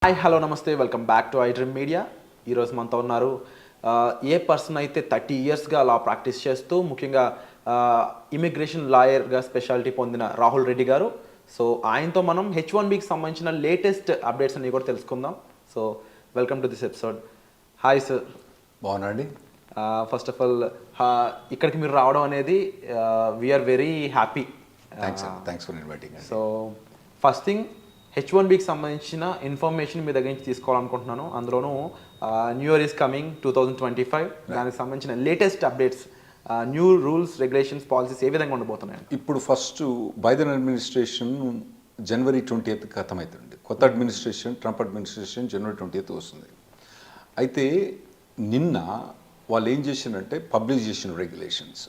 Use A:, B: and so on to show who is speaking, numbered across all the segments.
A: Hi hello నమస్తే welcome back to iDream media. ఈరోజు మనతో ఉన్నారు ఏ పర్సన్ అయితే 30 ఇయర్స్గా లా ప్రాక్టీస్ చేస్తూ ముఖ్యంగా ఇమిగ్రేషన్ లాయర్గా స్పెషాలిటీ పొందిన రాహుల్ రెడ్డి గారు. సో ఆయనతో మనం H1Bకి సంబంధించిన లేటెస్ట్ అప్డేట్స్ అన్ని కూడా తెలుసుకుందాం. So welcome to this episode. Hi sir.
B: బాగున్నాండి.
A: ఫస్ట్ ఆఫ్ ఆల్ ఇక్కడికి మీరు రావడం అనేది we are very happy.
B: Thanks for inviting.
A: So first thing H1Bకి సంబంధించిన ఇన్ఫర్మేషన్ మీ దగ్గర నుంచి తీసుకోవాలనుకుంటున్నాను. అందులోనూ న్యూ ఇయర్ ఈస్ కమింగ్ 2025. దానికి సంబంధించిన latest updates, new rules, regulations, policies ఏ విధంగా ఉండబోతున్నాయి?
B: ఇప్పుడు ఫస్ట్ బైడెన్ అడ్మినిస్ట్రేషన్ జనవరి 20th ఖతమవుతుంది. కొత్త అడ్మినిస్ట్రేషన్, ట్రంప్ అడ్మినిస్ట్రేషన్ జనవరి 20th వస్తుంది. అయితే నిన్న వాళ్ళు ఏం చేసినంటే పబ్లిష్ చేసిన రెగ్యులేషన్స్,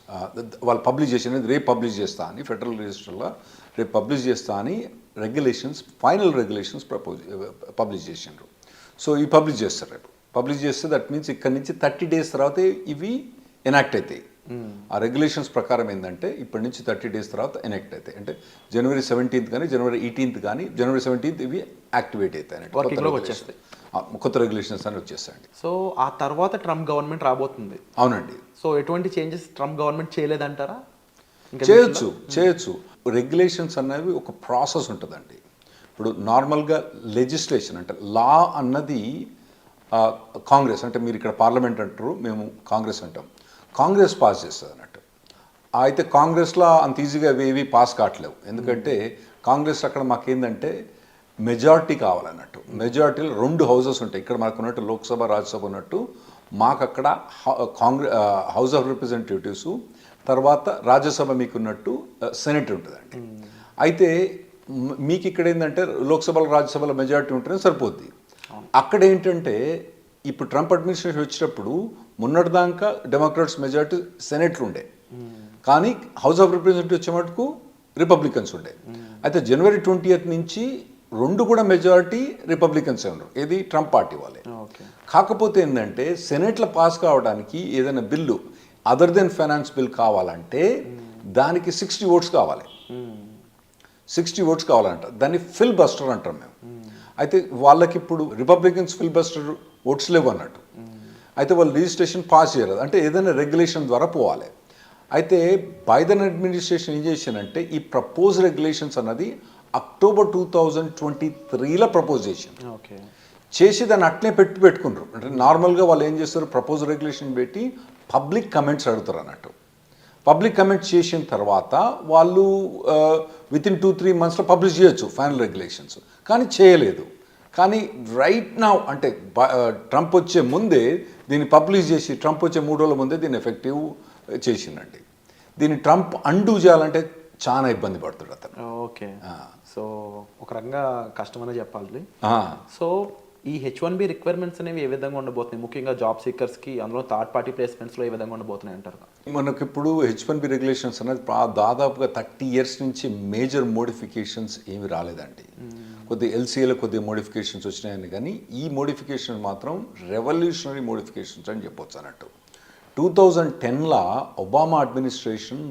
B: వాళ్ళు పబ్లిష్ చేసిన రేపు పబ్లిష్ చేస్తా అని ఫెడరల్ రిజిస్టర్లో రేపు పబ్లిష్ చేస్తా అని రెగ్యులేషన్స్, ఫైనల్ రెగ్యులేషన్స్ పబ్లిష్ చేసిండ్రు. సో ఇవి పబ్లిష్ చేస్తారు. రేపు పబ్లిష్ చేస్తే దట్ మీన్స్ ఇక్కడ నుంచి 30 days తర్వాత ఇవి ఎనాక్ట్ అవుతాయి. ఆ రెగ్యులేషన్స్ ప్రకారం ఏంటంటే ఇప్పటి నుంచి 30 days తర్వాత ఎనాక్ట్ అవుతాయి. అంటే జనవరి 17th కానీ జనవరి 18th కానీ జనవరి 17th ఇవి యాక్టివేట్ అవుతాయి. కొత్త రెగ్యులేషన్స్ అని వచ్చేస్తాయండి.
A: సో ఆ తర్వాత ట్రంప్ గవర్నమెంట్ రాబోతుంది.
B: అవునండి.
A: సో ఎటువంటి చేంజెస్ ట్రంప్ గవర్నమెంట్ చేయలేదంటారా?
B: చేయొచ్చు. రెగ్యులేషన్స్ అనేవి ఒక ప్రాసెస్ ఉంటుందండి. ఇప్పుడు నార్మల్గా లెజిస్లేషన్ అంటే లా అన్నది కాంగ్రెస్, అంటే మీరు ఇక్కడ పార్లమెంట్ అంటారు, మేము కాంగ్రెస్ అంటాం. కాంగ్రెస్ పాస్ చేస్తుంది అన్నట్టు. అయితే కాంగ్రెస్లో అంత ఈజీగా ఏవి పాస్ కావట్లేవు. ఎందుకంటే కాంగ్రెస్ అక్కడ మాకేందంటే మెజారిటీ కావాలన్నట్టు. మెజారిటీలో 2 houses ఉంటాయి. ఇక్కడ మనకు ఉన్నట్టు లోక్సభ, రాజ్యసభ ఉన్నట్టు మాకు అక్కడ హౌస్ ఆఫ్ రిప్రజెంటేటివ్స్, తర్వాత రాజ్యసభ మీకున్నట్టు సెనెట్ ఉంటుందండి. అయితే మీకు ఇక్కడ ఏంటంటే లోక్సభలో, రాజ్యసభలో మెజారిటీ ఉంటేనే సరిపోద్ది. అక్కడ ఏంటంటే ఇప్పుడు ట్రంప్ అడ్మినిస్ట్రేషన్ వచ్చేటప్పుడు మొన్నటిదాకా డెమోక్రాట్స్ మెజారిటీ సెనెట్లు ఉండే, కానీ హౌస్ ఆఫ్ రిప్రజెంటేటివ్ వచ్చే మటుకు రిపబ్లికన్స్ ఉండే. అయితే జనవరి 20th నుంచి 2 కూడా మెజారిటీ రిపబ్లికన్స్ ఉన్నారు. ఏది ట్రంప్ పార్టీ వాళ్ళే. కాకపోతే ఏంటంటే సెనెట్లో పాస్ కావడానికి ఏదైనా bill other than finance bill కావాలంటే దానికి 60 votes కావాలి. 60 votes కావాలంట. దాన్ని ఫిల్ బస్టర్ అంటాం మేము. అయితే వాళ్ళకి ఇప్పుడు రిపబ్లికన్స్ ఫిల్ బస్టర్ ఓట్స్ లేవు అన్నట్టు. అయితే వాళ్ళు రిజిస్ట్రేషన్ పాస్ చేయలేదు. అంటే ఏదైనా రెగ్యులేషన్ ద్వారా పోవాలి. అయితే బైడెన్ అడ్మినిస్ట్రేషన్ ఏం చేశానంటే ఈ ప్రపోజ్ రెగ్యులేషన్స్ అన్నది అక్టోబర్ 2023లో ప్రపోజ్ చేసి దాన్ని అట్నే పెట్టుకున్నారు. అంటే నార్మల్గా వాళ్ళు ఏం చేస్తారు, ప్రపోజ్ రెగ్యులేషన్ పెట్టి పబ్లిక్ కమెంట్స్ అడుగుతారు అన్నట్టు. పబ్లిక్ కమెంట్స్ చేసిన తర్వాత వాళ్ళు వితిన్ 2-3 monthsలో పబ్లిష్ చేయొచ్చు ఫైనల్ రెగ్యులేషన్స్. కానీ చేయలేదు. కానీ రైట్ నౌ అంటే ట్రంప్ వచ్చే ముందే దీన్ని పబ్లిష్ చేసి ట్రంప్ వచ్చే 3 రోజుల ముందే దీన్ని ఎఫెక్టివ్ చేసిందండి. దీన్ని ట్రంప్ అండూ చేయాలంటే చాలా ఇబ్బంది పడుతుంది అతను.
A: ఓకే. సో ఒక రకంగా కష్టమనే చెప్పాలి. సో ఈ H1B రిక్వైర్మెంట్స్ అనేవి ఏ విధంగా ఉండబోతున్నాయి, ముఖ్యంగా జాబ్ సీకర్స్కి, అందులో థర్డ్ పార్టీ ప్లేస్మెంట్స్లో ఏ విధంగా ఉండబోతున్నాయి అంటారు?
B: మనకి ఇప్పుడు H1B రెగ్యులేషన్స్ అనేది దాదాపుగా 30 years నుంచి మేజర్ మోడిఫికేషన్స్ ఏమి రాలేదండి. కొద్దిగా LCAలో కొద్దిగా మోడిఫికేషన్స్ వచ్చినాయని, కానీ ఈ మోడిఫికేషన్ మాత్రం రెవల్యూషనరీ మోడిఫికేషన్స్ అని చెప్పొచ్చు అన్నట్టు. 2010లో ఒబామా అడ్మినిస్ట్రేషన్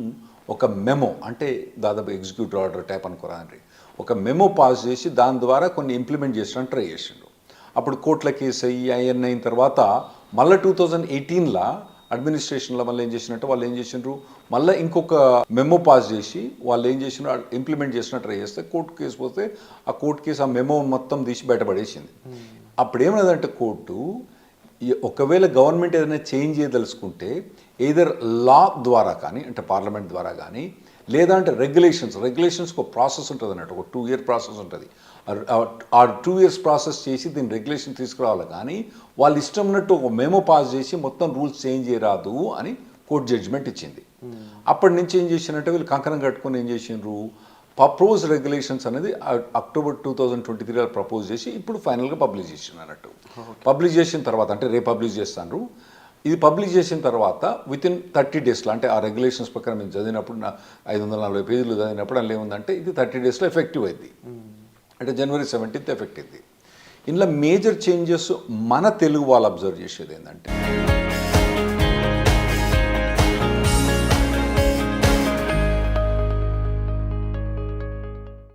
B: ఒక మెమో, అంటే దాదాపు ఎగ్జిక్యూటివ్ ఆర్డర్ టైప్ అనుకోరాండి, ఒక మెమో పాస్ చేసి దాని ద్వారా కొన్ని ఇంప్లిమెంట్ చేసడానికి ట్రై చేసిండ్రు. అప్పుడు కోర్టుల కేసు అయ్యి అవన్నీ అయిన తర్వాత మళ్ళీ 2018లో అడ్మినిస్ట్రేషన్లో మళ్ళీ ఏం చేసినట్టు వాళ్ళు ఏం చేసిండ్రు, మళ్ళీ ఇంకొక మెమో పాస్ చేసి వాళ్ళు ఏం చేసినారు, ఇంప్లిమెంట్ చేసినట్టు ట్రై చేస్తే కోర్టు కేసు పోతే ఆ కోర్టు కేసు ఆ మెమో మొత్తం తీసి బయటపడేసింది. అప్పుడు ఏమన్నదంటే కోర్టు, ఒకవేళ గవర్నమెంట్ ఏదైనా చేంజ్ చేయదలుచుకుంటే ఎయిదర్ లా ద్వారా కానీ, అంటే పార్లమెంట్ ద్వారా కానీ, లేదంటే రెగ్యులేషన్స్కి ఒక ప్రాసెస్ ఉంటుంది అన్నట్టు. ఒక 2 year ప్రాసెస్ ఉంటుంది. ఆ 2 years ప్రాసెస్ చేసి దీన్ని రెగ్యులేషన్ తీసుకురావాలి. కానీ వాళ్ళు ఇష్టం ఉన్నట్టు ఒక మెమో పాస్ చేసి మొత్తం రూల్స్ చేంజ్ చేయరాదు అని కోర్టు జడ్జిమెంట్ ఇచ్చింది. అప్పటి నుంచి ఏం చేసినట్టే వీళ్ళు కంకణం కట్టుకుని ఏం చేసిండ్రు, ప్రపోజ్ రెగ్యులేషన్స్ అనేది అక్టోబర్ 2023లో ప్రపోజ్ చేసి ఇప్పుడు ఫైనల్గా పబ్లిష్ చేసిన అన్నట్టు. పబ్లిష్ చేసిన తర్వాత అంటే రేపు పబ్లిష్ చేస్తాను. ఇది పబ్లిష్ చేసిన తర్వాత వితిన్ 30 daysలో, అంటే ఆ రెగ్యులేషన్స్ ప్రకారం మేము చదివినప్పుడు 540 pages చదివినప్పుడు అందులో ఏముందంటే ఇది 30 daysలో ఎఫెక్టివ్ అయింది. అంటే జనవరి 17th ఎఫెక్ట్ అయింది. ఇందులో మేజర్ చేంజెస్ మన తెలుగు వాళ్ళు అబ్జర్వ్ చేసేది ఏంటంటే